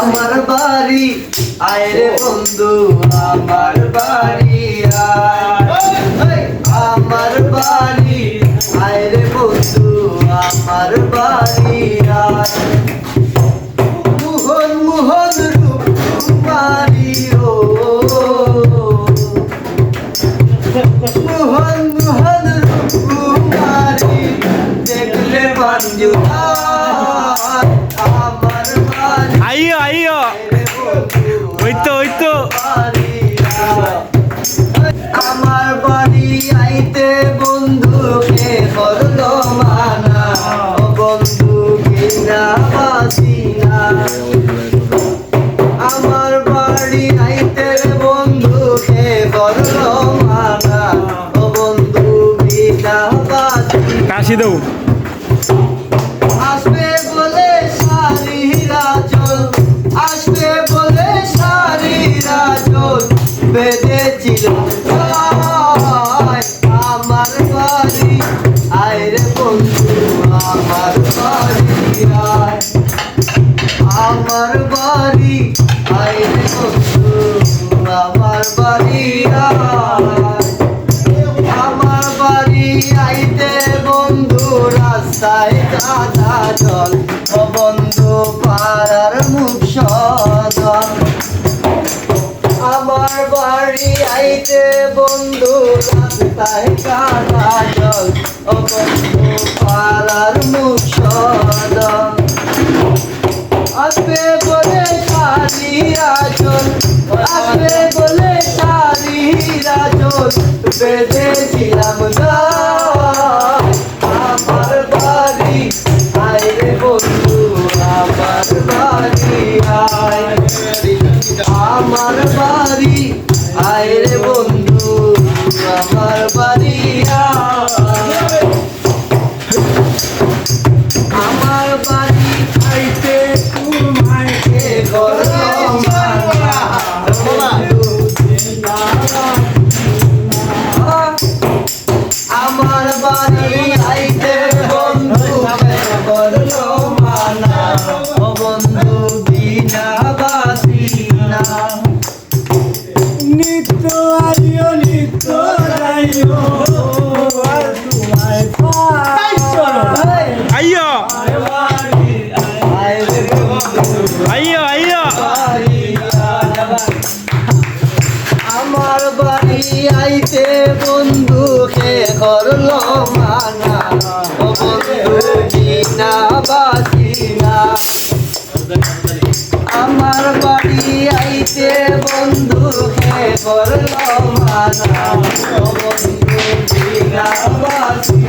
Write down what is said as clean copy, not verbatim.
আমার বাড়ি আয় রে বন্ধু, আমার বাড়ি আয়, আমার বাড়ি আয় রে বন্ধু, আমার বাড়ি আয়। মোহন মোহন রূপ কুমারী ও, মোহন মোহন রূপ কুমারী দেখলে বাঞ্জু আমার বাড়ি আইয়ো আইয়ো ওই তো আমার বাড়ি আইতে বন্ধুকে করলো মানা, ও বন্ধু কিনা বাসিনা। আমার বাড়ি আইতে বন্ধুকে করলো মানা, ও বন্ধু কিনা বাসিনা। কাশি দেবো আসবে বলে সারিরা চল, আসবে বলে সারিরা চল, বেঁধেছিলাম আমার বাড়ি আয় রে বন্ধু, আমার বাড়ি আয়, আমার বাড়ি আয় রে বন্ধু, আমার বাড়ি আয়। আমার বাড়ি আইতে বন্ধু রাস্তায় কাদা জল, ও বন্ধু পাড়ার মুখ সদল। আমার বাড়ি আইতে বন্ধু রাস্তায় কাদা জল, ও বন্ধু পাড়ার মুখ সদল। আসবে বলে সারিরা চল, আসবে বলে সারিরা চল, বেঁধেছিলাম আমার বাড়ি আয় রে বন্ধু, আমার বাড়ি আয়, আমার বাড়ি আয় রে বন্ধু, আমার বাড়ি আয়। আমার বাড়ি আইতে তোমাকে করলো মানা, আমার বাড়ি আইতে বন্ধুকে করলো মানা, ও বন্ধু বিনা বাসিনা। নিত্য আইও নিত্য যাইও আর তোমায় পাইছো আইয়ো আয় রে বন্ধু আইয়ো বাড়ি আয়। আমার বাড়ি আইতে বন্ধুকে করলো মানা, ও বন্ধু বিনা বাসিনা। আমার বাড়ি আইতে বন্ধুকে করলো মানা, ও বন্ধু বিনা বাসিনা।